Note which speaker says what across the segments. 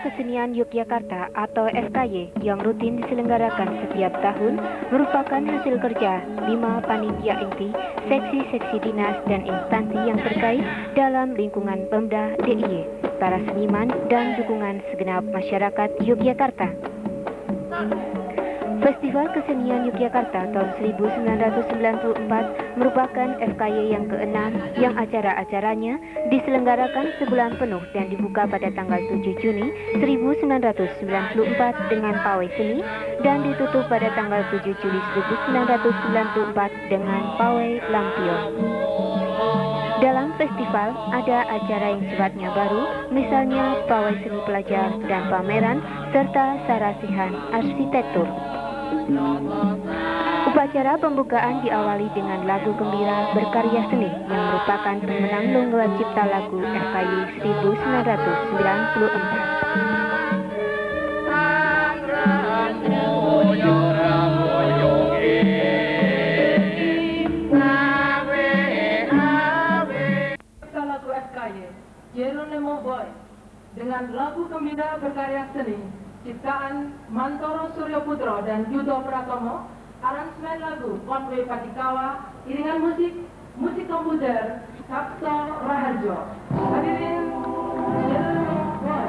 Speaker 1: Kesenian Yogyakarta atau FKY yang rutin diselenggarakan setiap tahun merupakan hasil kerja 5 panitia inti, seksi-seksi dinas dan instansi yang terkait dalam lingkungan Pemda DIY, para seniman dan dukungan segenap masyarakat Yogyakarta. Festival Kesenian Yogyakarta tahun 1994 merupakan FKY yang ke-6 yang acara-acaranya diselenggarakan sebulan penuh dan dibuka pada tanggal 7 Juni 1994 dengan pawai seni dan ditutup pada tanggal 7 Juli 1994 dengan pawai lampion. Dalam festival ada acara yang sifatnya baru, misalnya pawai seni pelajar dan pameran serta sarasihan arsitektur. Upacara pembukaan diawali dengan lagu gembira berkarya seni yang merupakan pemenang lomba cipta lagu FKY 1994.
Speaker 2: Lagu FKY Jeronimo Boy dengan lagu gembira berkarya seni ciptaan Mantoro Suryoputro dan Yudo Pratomo, aransemen lagu Konway Patikawa, iringan musik komputer Sabto Raharjo. Hadirin Jeronimo Boy.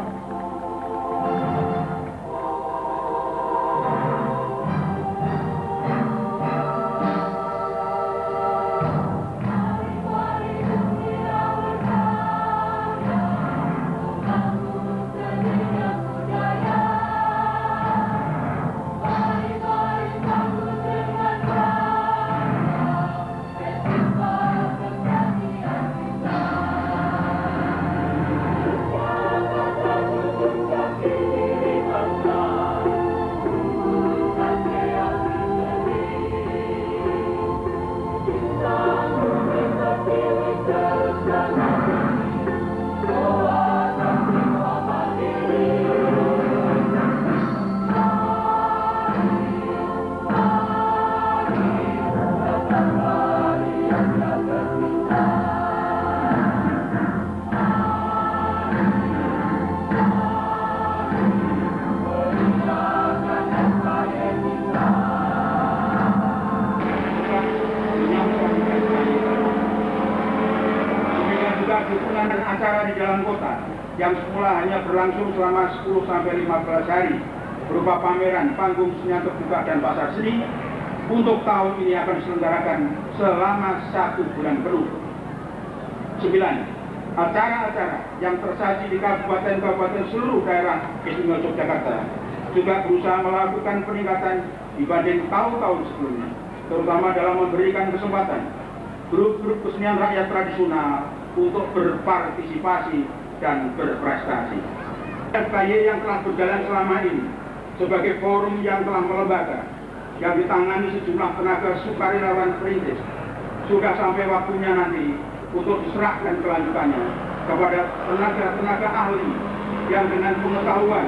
Speaker 3: Acara di jalan kota yang semula hanya berlangsung selama 10-15 hari berupa pameran, panggung seni terbuka dan pasar seni, untuk tahun ini akan diselenggarakan selama 1 bulan penuh. 9. Acara-acara yang tersaji di kabupaten-kabupaten seluruh daerah istimewa Yogyakarta juga berusaha melakukan peningkatan dibanding tahun-tahun sebelumnya, terutama dalam memberikan kesempatan grup-grup kesenian rakyat tradisional untuk berpartisipasi dan berprestasi. FKY yang telah berjalan selama ini sebagai forum yang telah melembaga, yang ditangani sejumlah tenaga sukarelawan perintis, sudah sampai waktunya nanti untuk diserahkan kelanjutannya kepada tenaga-tenaga ahli yang dengan pengetahuan,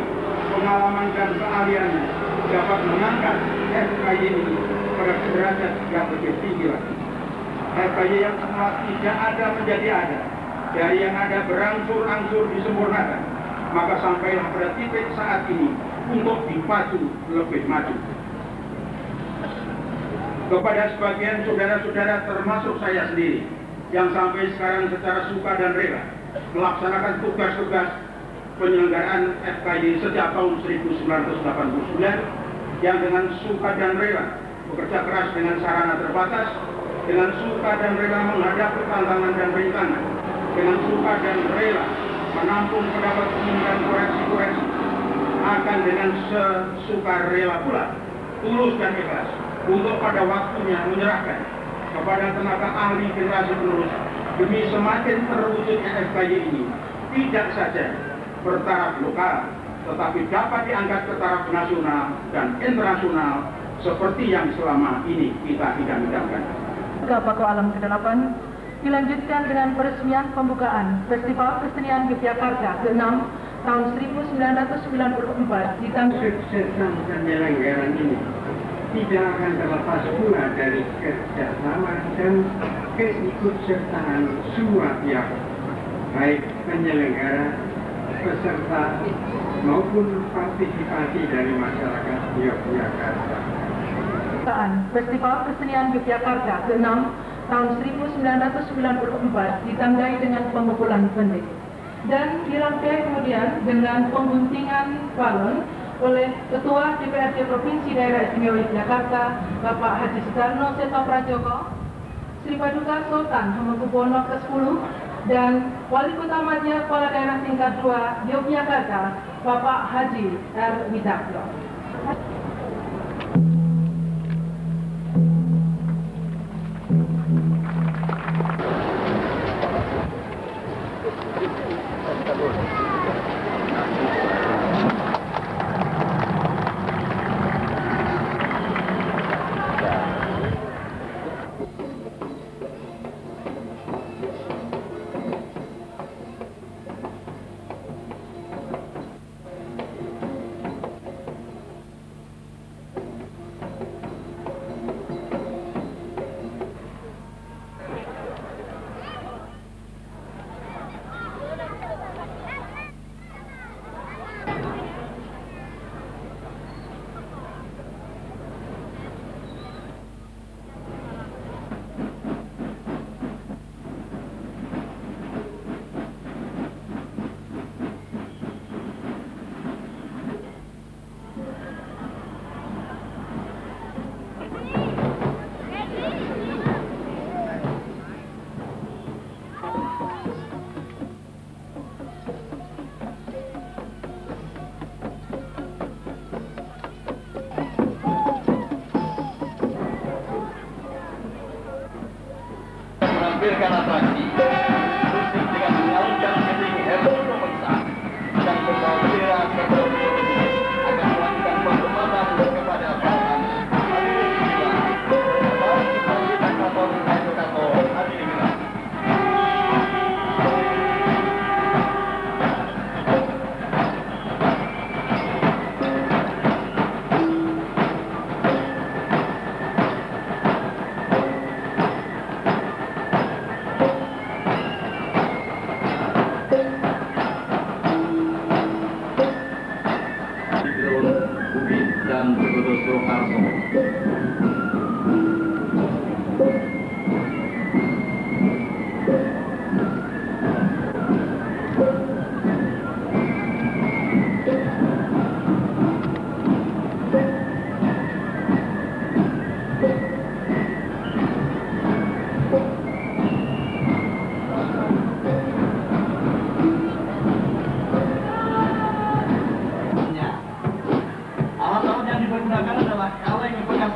Speaker 3: pengalaman dan keahliannya dapat mengangkat FKY ini pada derajat yang lebih tinggi lagi. FKY yang semula tidak ada menjadi ada, dari yang ada berangsur-angsur disempurnakan, maka sampailah pada titik saat ini untuk dipacu lebih maju. Kepada sebagian saudara-saudara termasuk saya sendiri yang sampai sekarang secara suka dan rela melaksanakan tugas-tugas penyelenggaraan FKY sejak tahun 1989 yang dengan suka dan rela bekerja keras dengan sarana terbatas, dengan suka dan rela menghadapi tantangan dan rintangan, dengan suka dan rela menampung pendapat umum dan koreksi-koreksi, akan dengan sesuka rela pula, tulus dan ikhlas untuk pada waktunya menyerahkan kepada tenaga ahli generasi penerus demi semakin terwujudnya FKY ini tidak saja bertaraf lokal, tetapi dapat diangkat ke taraf nasional dan internasional seperti yang selama ini kita idam-idamkan.
Speaker 2: Paku Alam ke-8 dilanjutkan dengan peresmian pembukaan Festival Kesenian Yogyakarta ke-6 tahun 1994 di tanggal
Speaker 4: kesuksesan penyelenggaraan ini tidak akan terlepas pula dari kerjasama dan keikutsertaan semua pihak, baik penyelenggara, peserta maupun partisipasi dari masyarakat Yogyakarta.
Speaker 2: Festival Kesenian Yogyakarta ke-6 tahun 1994 ditandai dengan pemukulan bendera dan dirangkai kemudian dengan pengguntingan balon oleh Ketua DPRD Provinsi Daerah Istimewa Yogyakarta Bapak Haji Sudarno Seto Prajoko, Sri Paduka Sultan Hamengkubuwono ke-10 dan Wali Kota Madya Kepala Daerah Tingkat 2 Yogyakarta Bapak Haji R. Widakdo.
Speaker 5: menampilkan atraksi musik dengan mengalunkan setting Herman Romansa dan membawa bendera tertentu akan melakukan penghormatan kepada para hadirin gila Bapak Bupati Takator Kato hadirin gila. Dan Begodo Soekarso. Alat-alat yang digunakan adalah kaleng yang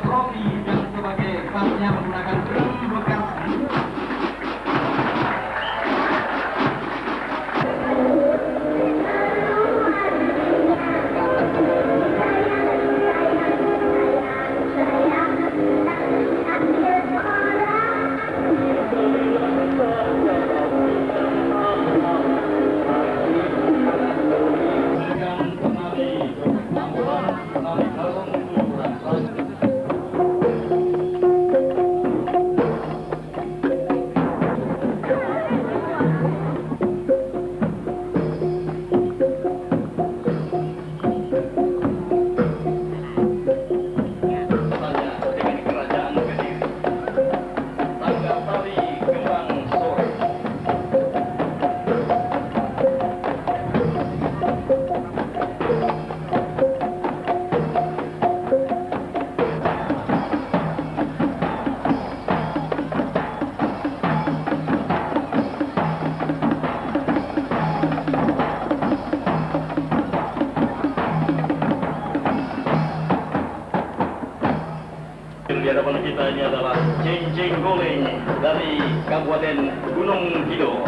Speaker 5: Cicing Guling dari Kabupaten Gunung Kidul.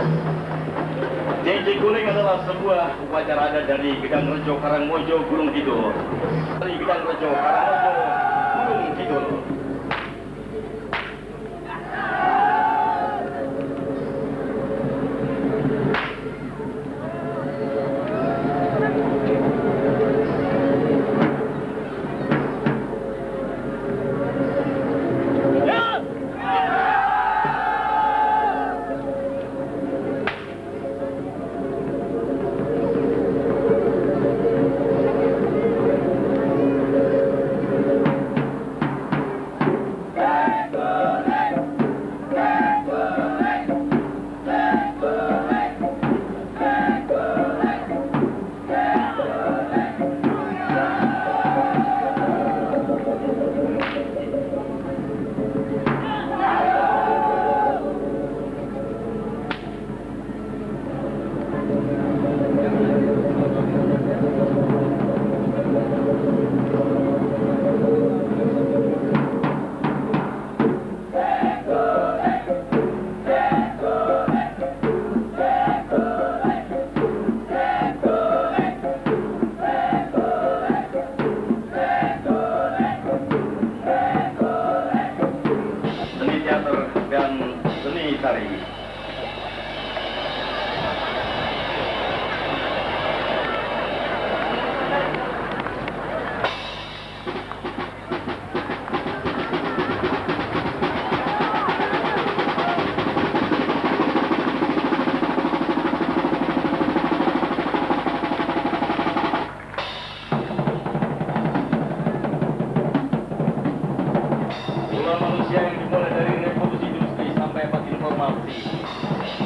Speaker 5: Cicing Guling adalah sebuah upacara adat dari Gedang Rejo Karangmojo Gunung Kidul. Dari Gedang Rejo Karangmojo Gunung Kidul.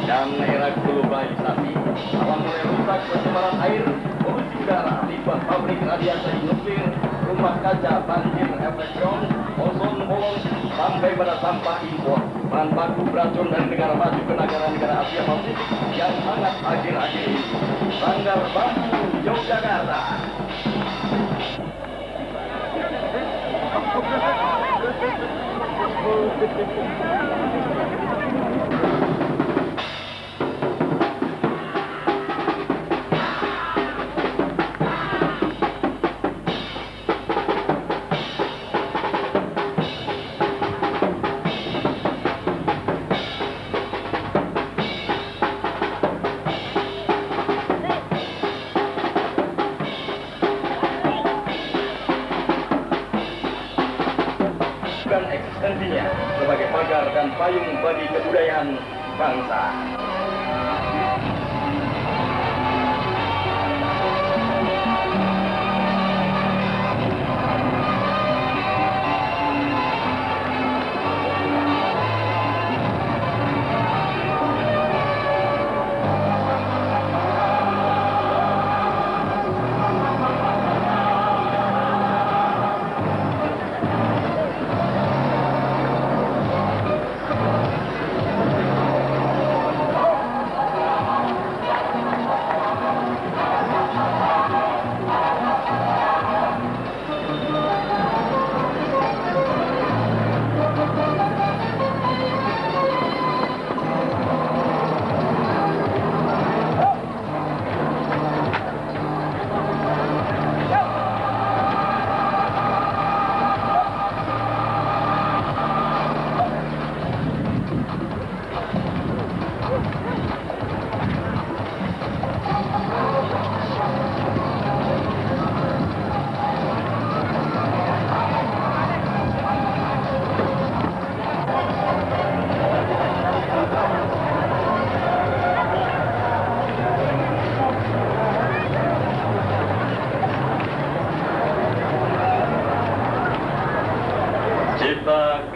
Speaker 5: Dan era globalisasi alam mulai rusak, pencemaran air, polusi udara, limbah pabrik radiasi nuklir, rumah kaca, banjir, efek drone, ozon bolong, sampai pada sampah impor, bahan baku beracun dari negara maju ke negara-negara Asia Pasifik yang sangat akhir-akhir ini. Sanggar Bambu Yogyakarta. Eksistensinya sebagai pagar dan payung bagi kebudayaan bangsa.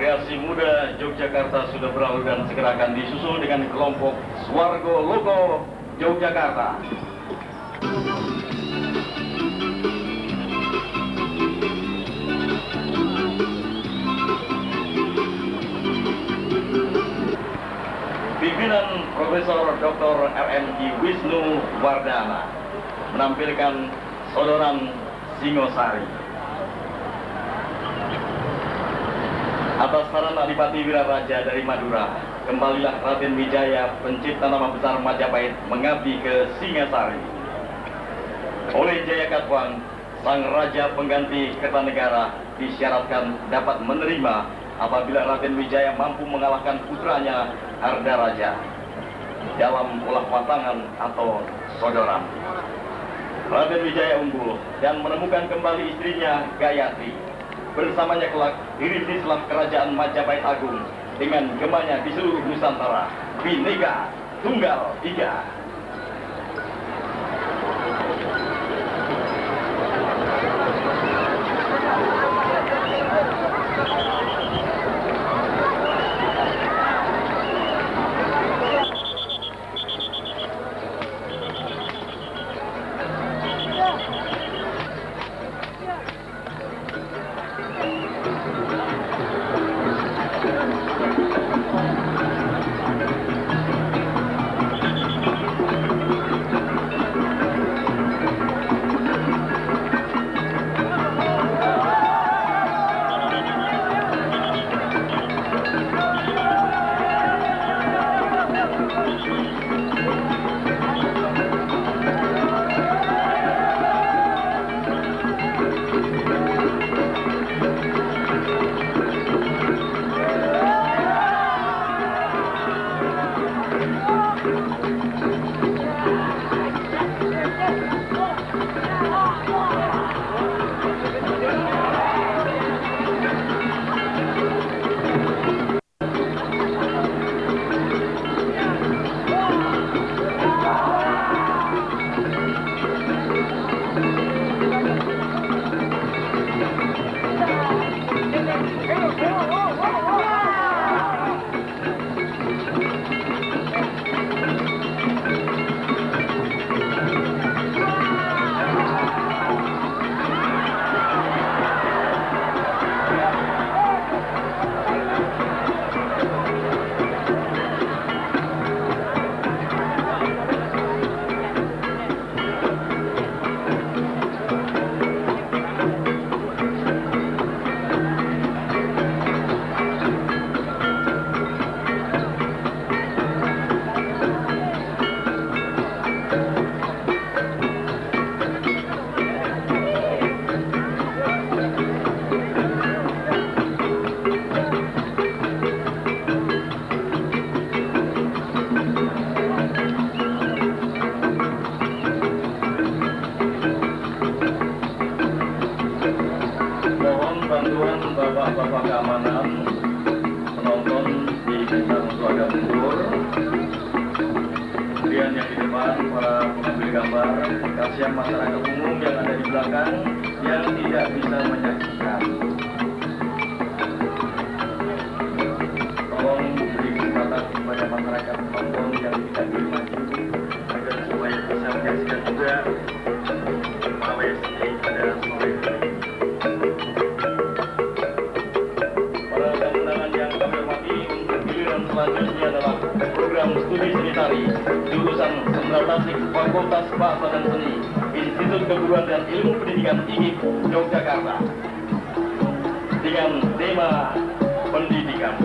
Speaker 5: Kreasi Muda Yogyakarta sudah berlalu dan segera akan disusul dengan kelompok Swargo Logo Yogyakarta. Pimpinan Profesor Dr. RMI Wisnu Wardana menampilkan Sodoran Singosari. Atas saran Adipati Wiraraja dari Madura, kembalilah Raden Wijaya, pencipta nama besar Majapahit, mengabdi ke Singasari. Oleh Jaya Katuang, sang raja pengganti Kertanegara disyaratkan dapat menerima apabila Raden Wijaya mampu mengalahkan putranya Ardaraja dalam ulah patangan atau sodoran. Raden Wijaya unggul dan menemukan kembali istrinya Gayatri. Bersamanya kelak dirintislah kerajaan Majapahit Agung dengan gemanya di seluruh Nusantara. Bhinneka Tunggal Ika. Bapak-bapak keamanan, penonton di Bintang Suaga Mundur, kemudian yang di depan para pengambil gambar, kasihan masyarakat umum yang ada di belakang yang tidak bisa menyaksikan. Tolong beri kesempatan kepada masyarakat penonton yang tidak boleh maju agar supaya bisa menyaksikan juga AWSD pada sore hari. Selanjutnya adalah program studi seni tari jurusan Sendra Tasik Fakultas Bahasa dan Seni Institut Keguruan dan Ilmu Pendidikan IGIP Yogyakarta dengan tema pendidikan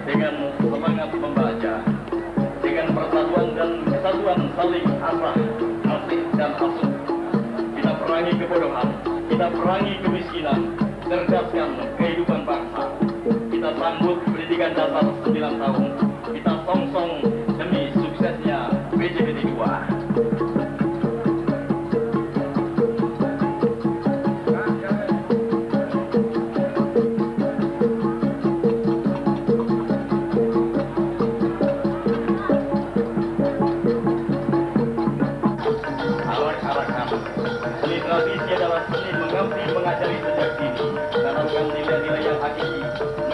Speaker 5: dengan semangat membaca, dengan persatuan dan kesatuan saling asah, asih dan asuh. Kita perangi kebodohan, kita perangi kemiskinan, cerdaskan kehidupan bangsa. Kita sambut pendidikan dasar 9 tahun. Kita songsong demi suksesnya BJPT 2. Seni tradisi adalah seni mengabdi mengajari sejak dini, menanamkan nilai-nilai yang hakiki,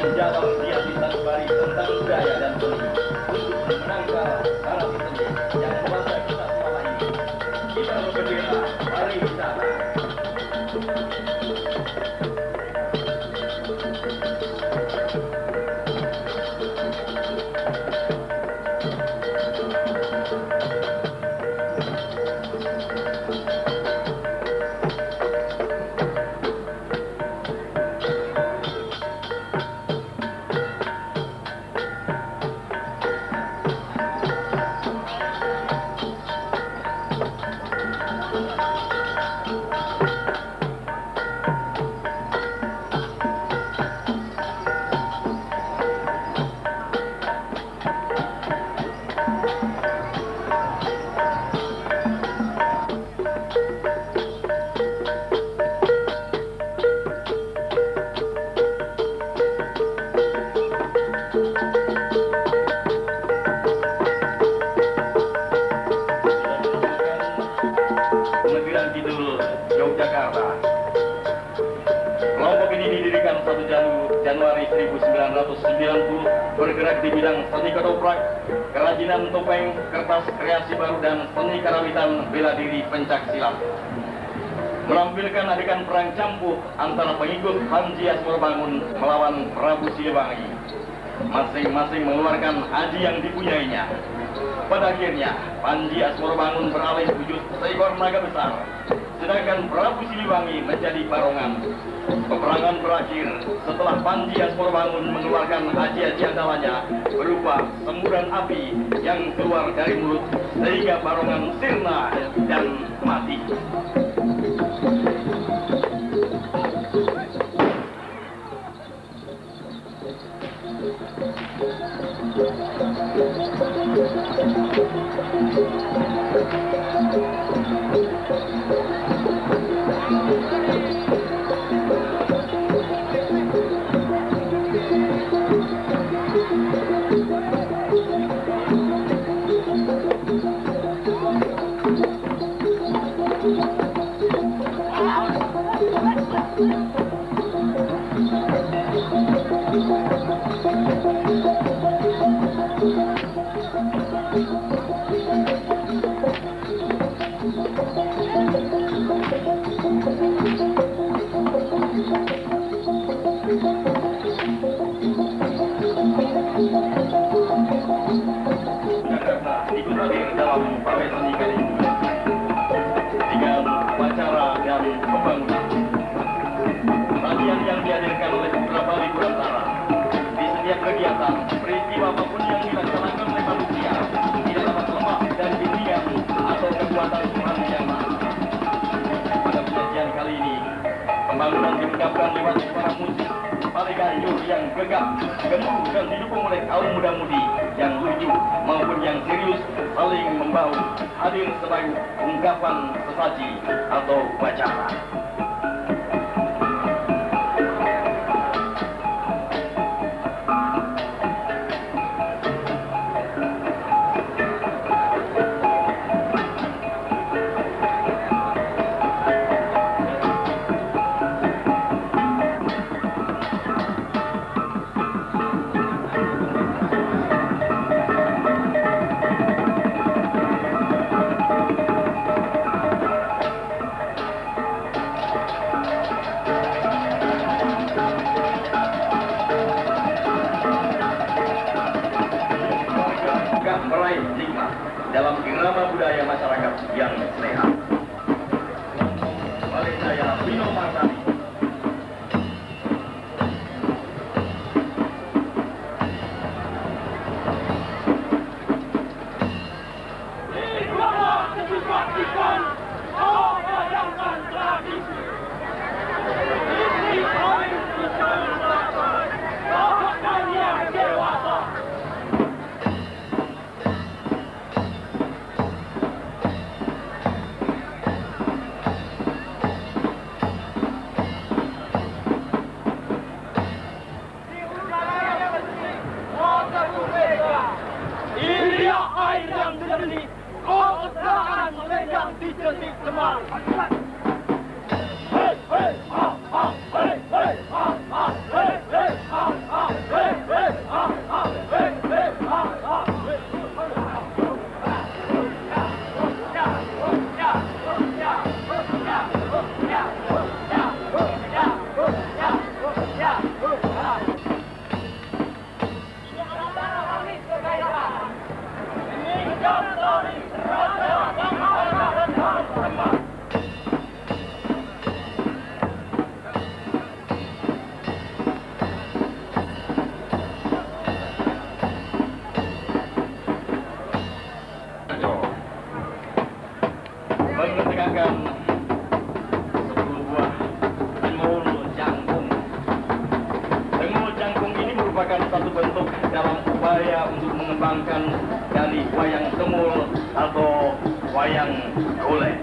Speaker 5: menjaga siasat sanubari tentang budaya dan seni untuk menangkal narasi seni yang melanda kita selama ini. Kita berbendera pariwisata. Januari 1990 bergerak di bidang seni ketoprak, kerajinan topeng, kertas kreasi baru dan seni karawitan bela diri pencak silat. Menampilkan adegan perang campuh antara pengikut Panji Asmorobangun melawan Prabu Siliwangi. Masing-masing mengeluarkan aji yang dipunyainya. Pada akhirnya, Panji Asmorobangun beralih wujud seekor naga besar, sedangkan Prabu Siliwangi menjadi barongan. Peperangan berakhir setelah Panji Asmorobangun mengeluarkan aji-aji andalanya berupa semburan api yang keluar dari mulut sehingga barongan sirna dan mati. Dalam pawai seni kali ini dengan upacara dan pembangunan latihan yang dihadirkan oleh beberapa ribu antara di setiap kegiatan peristiwa apapun yang dilaksanakan oleh manusia tidak dapat lepas dari bimbingan atau kekuatan Tuhan yang Maha. Pada penyajian kali ini pembangunan diungkapkan lewat suara musik paling ganjur yang gegap, gemuruh dan didukung oleh kaum muda-mudi yang lucu maupun yang serius saling membaur hadir sebagai ungkapan sesaji atau upacara. Meraih nikmat dalam irama budaya masyarakat yang sehat. Balai Daya Bino Marsani.
Speaker 6: air yang jernih, kota yang dijentik Semar. Hei, hei, ha, ha, hei, hei, ha, ha, hei, hei, ha, ha, hei, hei, ha, ha, hei, hei, ha, ha,
Speaker 5: menegakkan 10 buah tenggul jangkung. Tenggul jangkung ini merupakan satu bentuk dalam upaya untuk mengembangkan dari wayang temul atau wayang golek.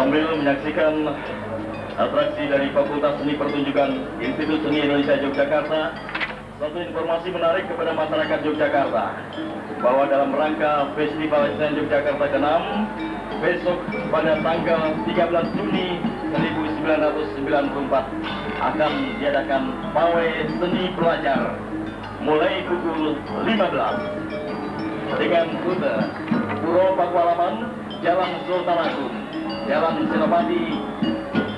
Speaker 5: sambil menyaksikan atraksi dari Fakultas Seni Pertunjukan Institut Seni Indonesia Yogyakarta, satu informasi menarik kepada masyarakat Yogyakarta bahwa dalam rangka Festival Seni Yogyakarta ke-6 besok pada tanggal 13 Juni 1994 akan diadakan pawai seni pelajar mulai pukul 15 dengan rute Puro Pakualaman, Jalan Sultan Agung, Jalan Senopati,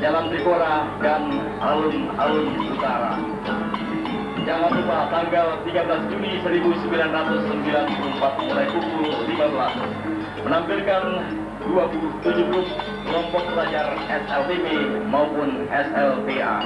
Speaker 5: Jalan Trikora, dan Alun-Alun Utara. Jangan lupa tanggal 13 Juni 1994 mulai pukul 15 menampilkan 27 grup kelompok pelajar SLTP maupun SLTA.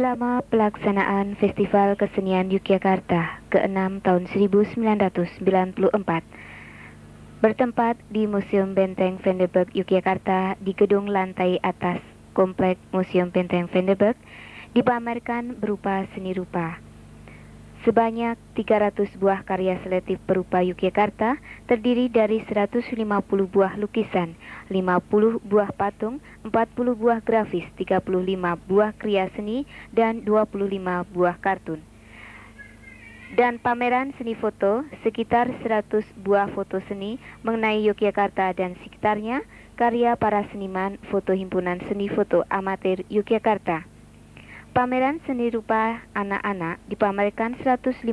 Speaker 1: Selama pelaksanaan Festival Kesenian Yogyakarta ke-6 tahun 1994 bertempat di Museum Benteng Vandenberg Yogyakarta di gedung lantai atas Komplek Museum Benteng Vandenberg dipamerkan berupa seni rupa. Sebanyak 300 buah karya selektif berupa Yogyakarta terdiri dari 150 buah lukisan, 50 buah patung, 40 buah grafis, 35 buah kriya seni, dan 25 buah kartun. Dan pameran seni foto, sekitar 100 buah foto seni mengenai Yogyakarta dan sekitarnya, karya para seniman foto Himpunan Seni Foto Amatir Yogyakarta. Pameran seni rupa anak-anak dipamerkan 150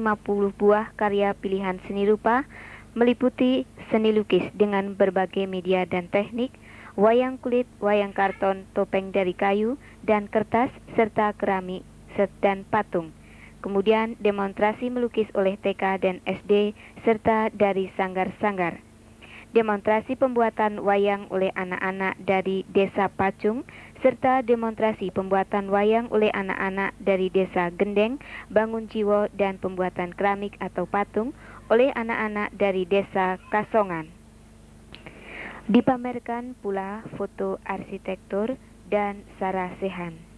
Speaker 1: buah karya pilihan seni rupa meliputi seni lukis dengan berbagai media dan teknik, wayang kulit, wayang karton, topeng dari kayu dan kertas, serta keramik dan patung. Kemudian demonstrasi melukis oleh TK dan SD serta dari sanggar-sanggar. Demonstrasi pembuatan wayang oleh anak-anak dari Desa Pacung, serta demonstrasi pembuatan wayang oleh anak-anak dari Desa Gendeng, Bangun Jiwo, dan pembuatan keramik atau patung oleh anak-anak dari Desa Kasongan. Dipamerkan pula foto arsitektur dan sarasehan.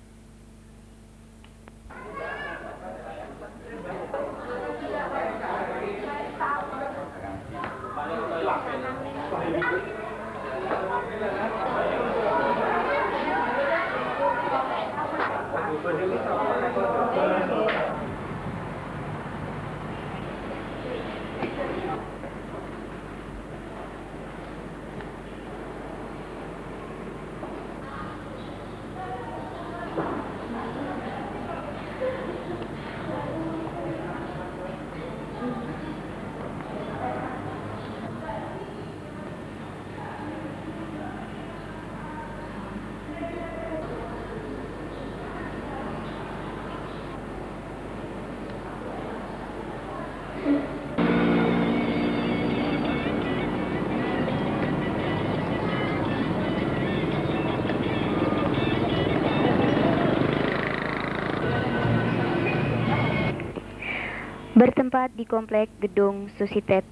Speaker 1: Bertempat di Komplek Gedung Sositet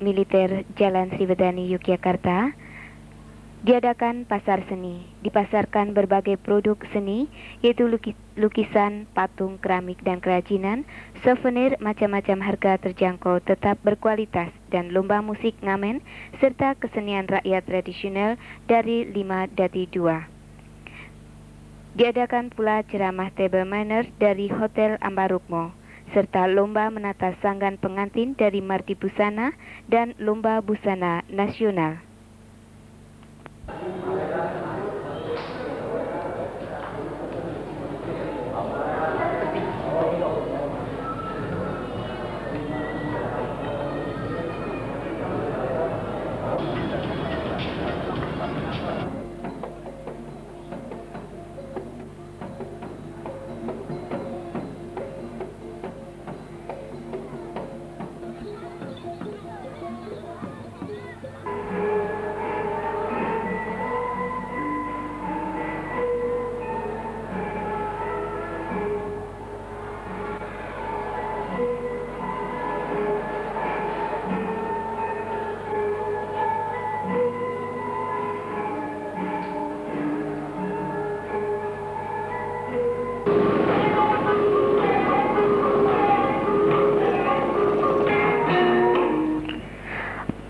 Speaker 1: Militer Jalan Sriwedani, Yogyakarta, diadakan pasar seni. Dipasarkan berbagai produk seni, yaitu lukisan, patung, keramik, dan kerajinan, souvenir macam-macam harga terjangkau tetap berkualitas, dan lomba musik ngamen, serta kesenian rakyat tradisional dari 5 Dadi 2. Diadakan pula ceramah table manners dari Hotel Ambarukmo, serta lomba menata sanggan pengantin dari Marti Busana dan lomba busana nasional.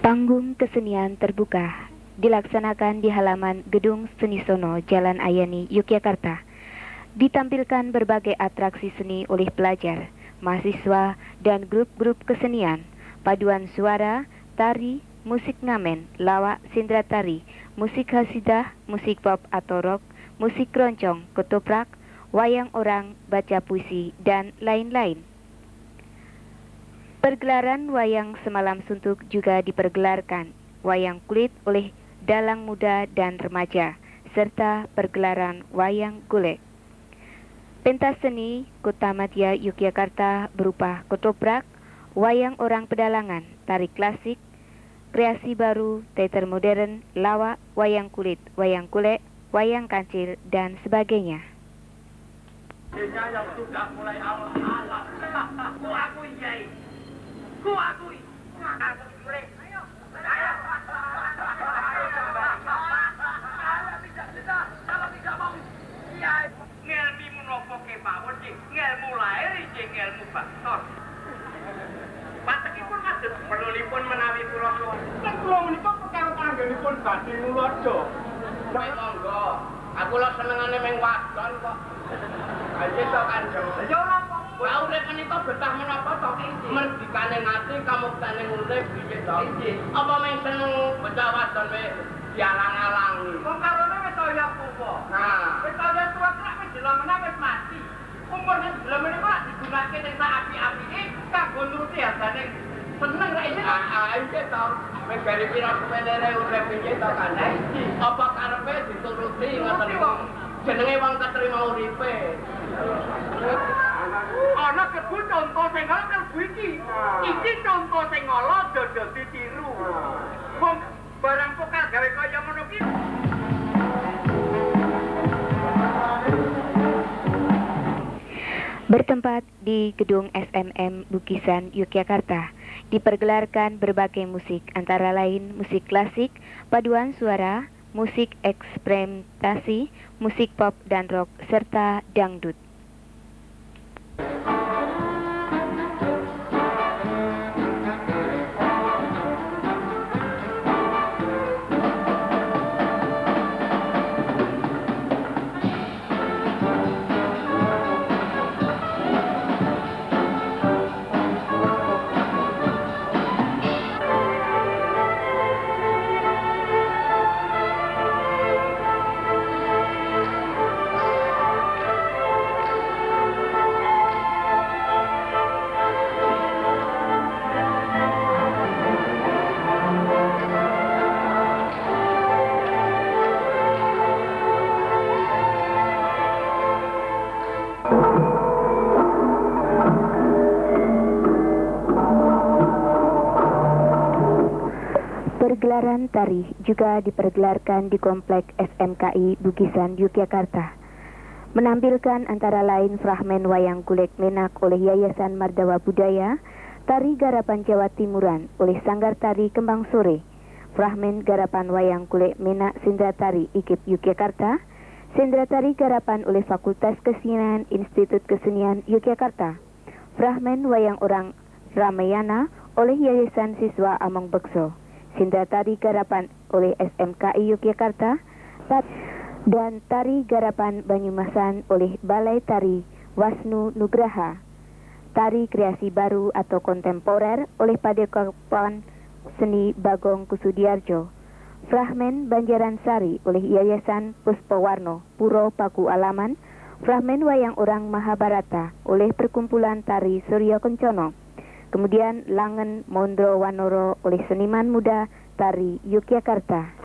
Speaker 1: Panggung kesenian terbuka dilaksanakan di halaman Gedung Seni Sono, Jalan Ayani, Yogyakarta. Ditampilkan berbagai atraksi seni oleh pelajar, mahasiswa, dan grup-grup kesenian, paduan suara, tari, musik ngamen, lawak, sindra tari, musik hasidah, musik pop atau rock, musik keroncong, ketoprak, wayang orang, baca puisi, dan lain-lain. Pergelaran wayang semalam suntuk juga dipergelarkan, wayang kulit oleh dalang muda dan remaja, serta pergelaran wayang golek. Pentas seni Kota Madya Yogyakarta berupa ketoprak, wayang orang pedalangan, tari klasik, kreasi baru, teater modern, lawak, wayang kulit, wayang golek, wayang kancil, dan sebagainya.
Speaker 6: Desa yang sudah mulai awal-awal. Ku akui, Yai. Ku akui. Aku boleh. Ayo. Kalau tidak mau, Yai. Ngelmi menopo kemawon, ngelmu lahir, ngelmu baktor. Patekipun kados perlunipun menawi kula suwun. Kan kula menika perkara tanggenipun badhe ngulaja. Kowe monggo. Aku lho senengane meng wadon kok. Ayo to Kanjeng. Ya ora kok. Kowe urip menika betah menapa to iki? Merdikane ngati kamuktane urip piye to? Apa meng seneng bocah wadon wae dialang-alangi. Wong karone wis kaya apa? Nah, wis kaya tuwa krak wis dilamene wis mati. Umurnya dalam ini kok digunakan yang tak api-api kagak nuruti harganya seneng ra iki iya tau wis bari pira kemenere urip iki to kan apa karepe dituruti ngoten wong jenenge wong ketrima uripe ana kebu contoh sing ala kebu iki contoh sing ala dodo ditiru wong barang pokal gawe kaya ngono ki.
Speaker 1: Bertempat di Gedung SMM Bukisan, Yogyakarta, dipergelarkan berbagai musik, antara lain musik klasik, paduan suara, musik eksperimentasi, musik pop dan rock, serta dangdut. Pergelaran tari juga dipergelarkan di Komplek SMKI Bukisan, Yogyakarta. Menampilkan antara lain fragmen wayang kulit menak oleh Yayasan Mardawa Budaya, tari garapan Jawa Timuran oleh Sanggar Tari Kembang Sore, fragmen garapan wayang kulit menak Sendra Tari IKIP Yogyakarta, Sendra Tari garapan oleh Fakultas Kesenian Institut Kesenian Yogyakarta, fragmen wayang orang Ramayana oleh Yayasan Siswa Among Bekso, Sendra Tari garapan oleh SMKI Yogyakarta, dan tari garapan Banyumasan oleh Balai Tari Wasnu Nugraha, tari kreasi baru atau kontemporer oleh Padepokan Seni Bagong Kusudiarjo, fragmen Banjaran Sari oleh Yayasan Puspawarno Puro Paku Alaman, fragmen wayang orang Mahabharata oleh Perkumpulan Tari Surya Kencono, kemudian Langen Mondro Wanoro oleh seniman muda Tari Yogyakarta.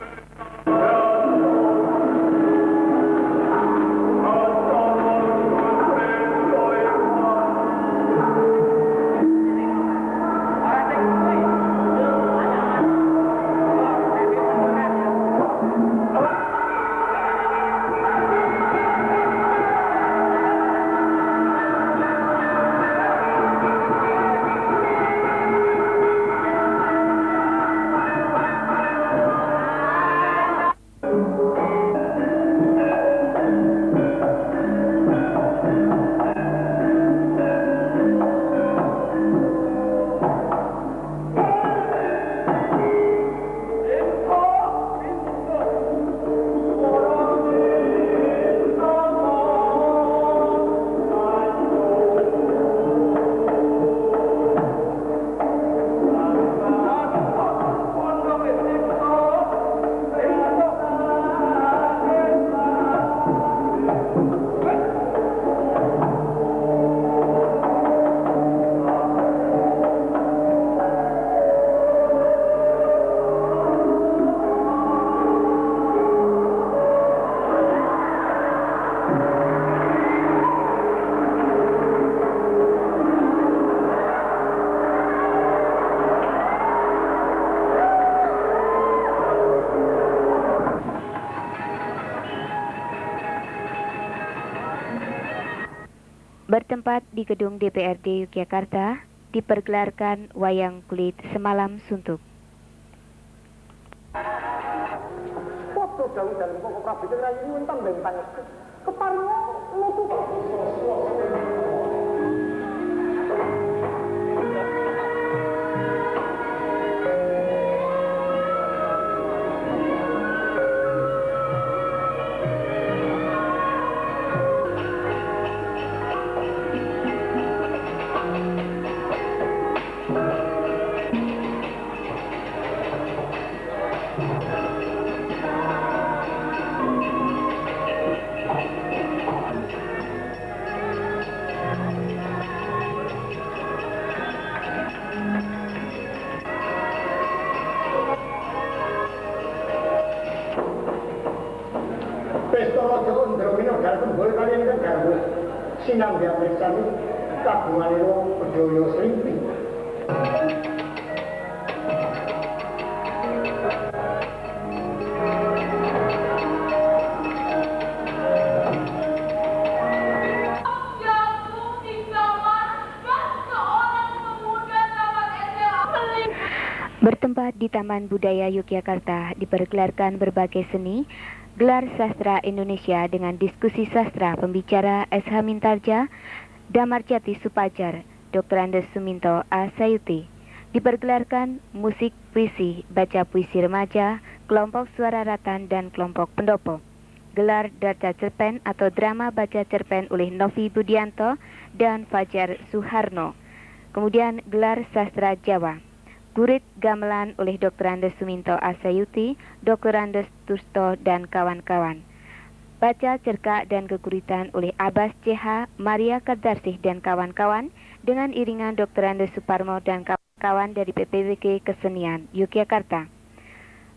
Speaker 1: Bertempat di gedung DPRD Yogyakarta, dipergelarkan wayang kulit Semalam Suntuk.
Speaker 7: Foto daun dalam pokok Prabu Rayi Untam bentang keparnya nutup. Sinang dia periksa ini, tabungan itu berjoyo selimpi.
Speaker 1: Bertempat di Taman Budaya Yogyakarta, dipergelarkan berbagai seni, gelar sastra Indonesia dengan diskusi sastra pembicara S.H. Mintarja, Damarjati Supajar, Dr. Andes Suminto A. Sayuti. Dipergelarkan musik puisi, baca puisi remaja, kelompok suara ratan dan kelompok pendopo. Gelar Darca Cerpen atau drama baca cerpen oleh Novi Budianto dan Fajar Suharno. Kemudian gelar sastra Jawa. Gurit Gamelan oleh Dr. Andes Suminto Asayuti, Dr. Andes Tusto dan kawan-kawan. Baca cerkak dan keguritan oleh Abbas CH, Maria Kadarsih dan kawan-kawan dengan iringan Dr. Andes Suparmo dan kawan-kawan dari PPWG Kesenian Yogyakarta.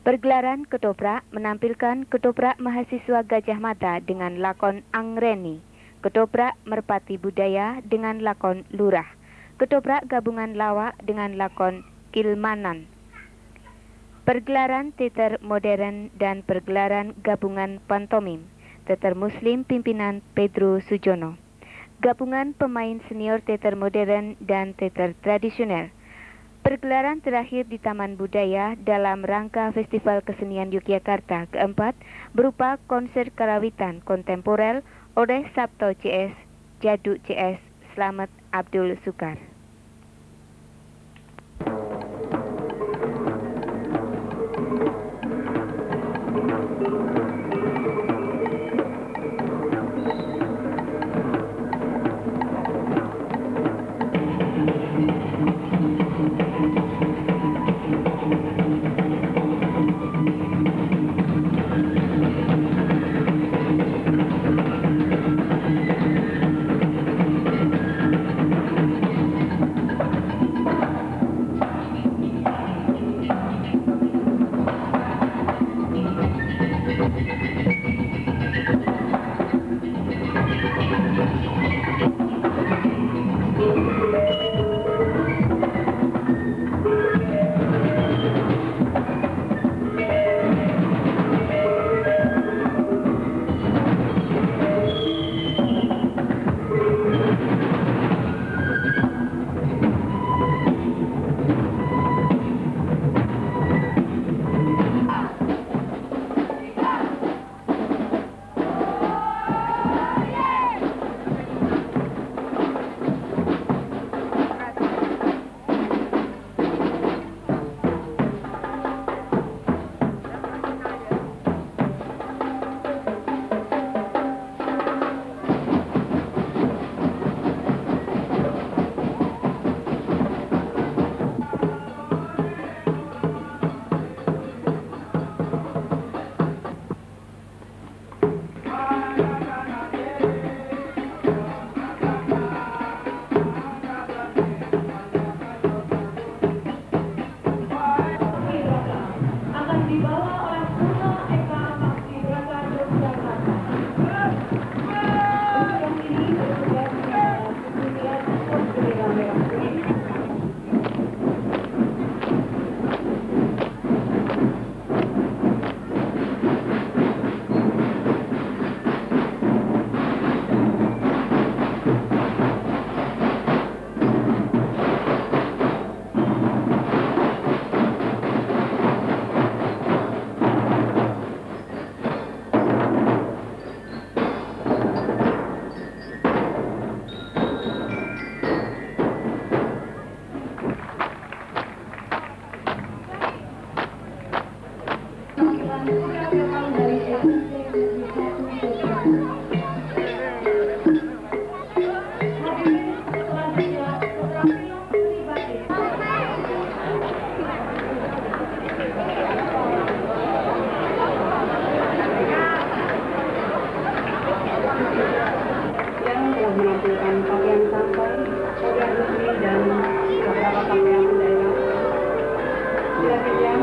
Speaker 1: Pergelaran ketoprak menampilkan ketoprak mahasiswa Gajah Mada dengan lakon Angreni, ketoprak Merpati Budaya dengan lakon Lurah, ketoprak gabungan lawak dengan lakon Kilmanan, pergelaran teater modern dan pergelaran gabungan pantomim, teater muslim pimpinan Pedro Sujono, gabungan pemain senior teater modern dan teater tradisional. Pergelaran terakhir di Taman Budaya dalam rangka Festival Kesenian Yogyakarta keempat berupa konser karawitan kontemporer oleh Sabto CS, Jaduk CS, Slamet Abdul Sukar.
Speaker 2: menampilkan pakaian sampai, pakaian resmi dan beberapa pakaian daerah. Selanjutnya,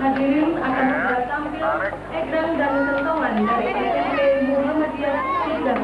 Speaker 2: hadirin akan segera tampil ekran dan sentuhan dari SMP Muhammadiyah Sidang.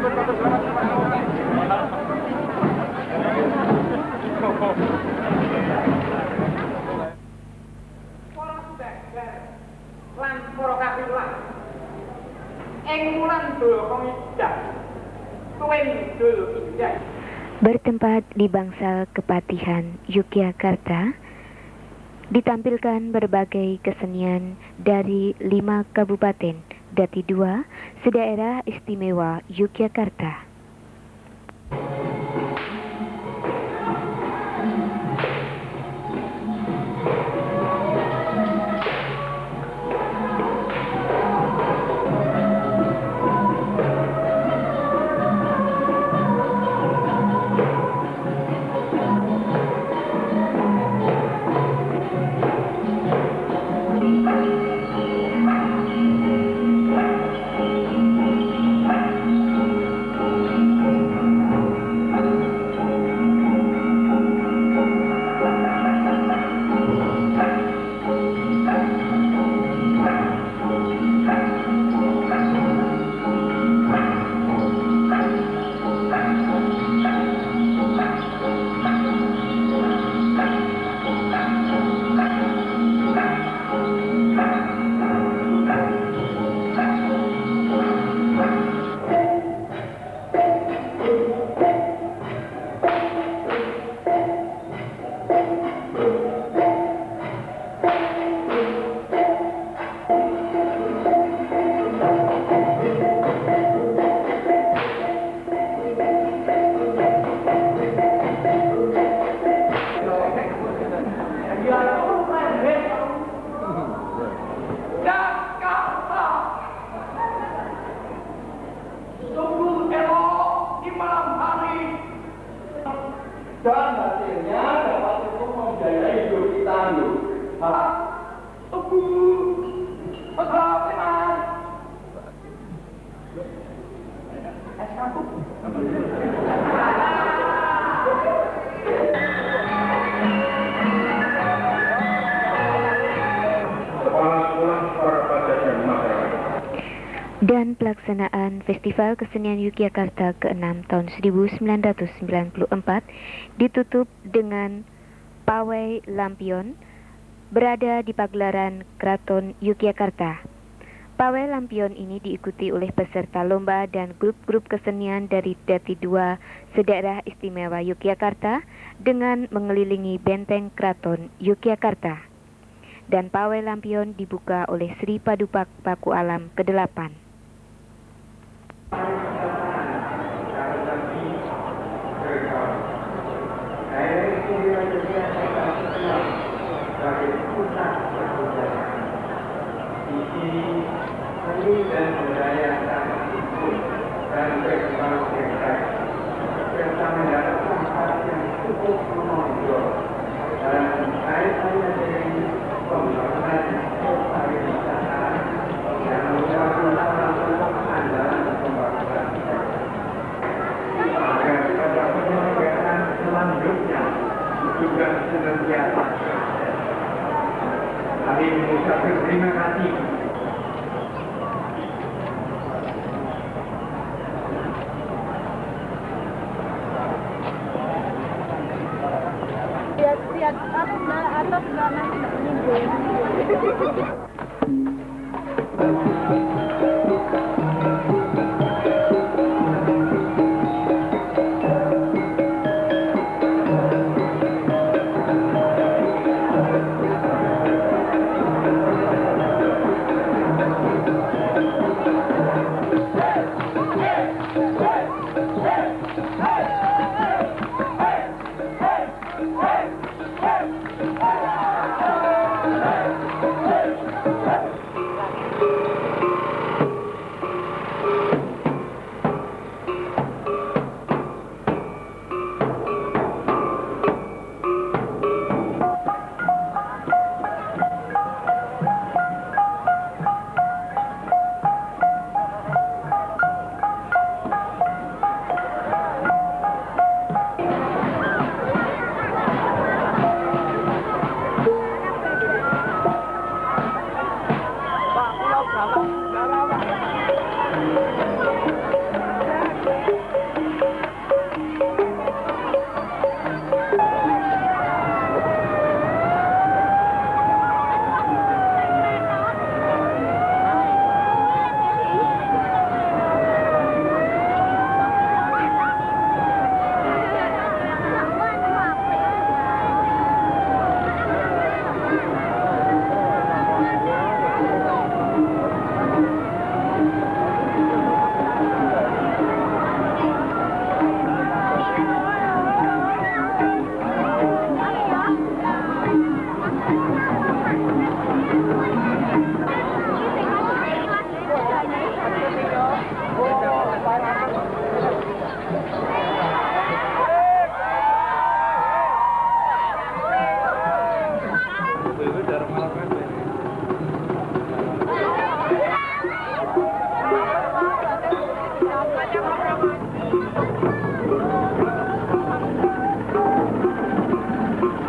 Speaker 6: Para sedagar lan para kapilah ing wulan Dul Komidah tuwin Dul Indah
Speaker 1: Bertempat di Bangsal Kepatihan, Yogyakarta, ditampilkan berbagai kesenian dari 5 kabupaten Dati 2 sedaerah istimewa Yogyakarta.
Speaker 6: sungguh elok di malam hari dan hasilnya dapat untuk membiayai hidup kita loh.
Speaker 1: Dan pelaksanaan Festival Kesenian Yogyakarta ke-6 tahun 1994 ditutup dengan pawai lampion berada di pagelaran Keraton Yogyakarta. Pawai lampion ini diikuti oleh peserta lomba dan grup-grup kesenian dari Dati 2 sedaerah istimewa Yogyakarta dengan mengelilingi benteng Keraton Yogyakarta. Dan pawai lampion dibuka oleh Sri Paduka Paku Alam ke-8.
Speaker 4: Seni dan budaya sangat tumbuh dan berkembang pesat serta mendapat tempat yang cukup menonjol dan kaitannya dengan pembangunan pariwisata yang merupakan salah satu andalan pembangunan agar pada penyelenggaraan selanjutnya juga senantiasa. Kami mengucapkan terima kasih.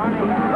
Speaker 3: Ayo.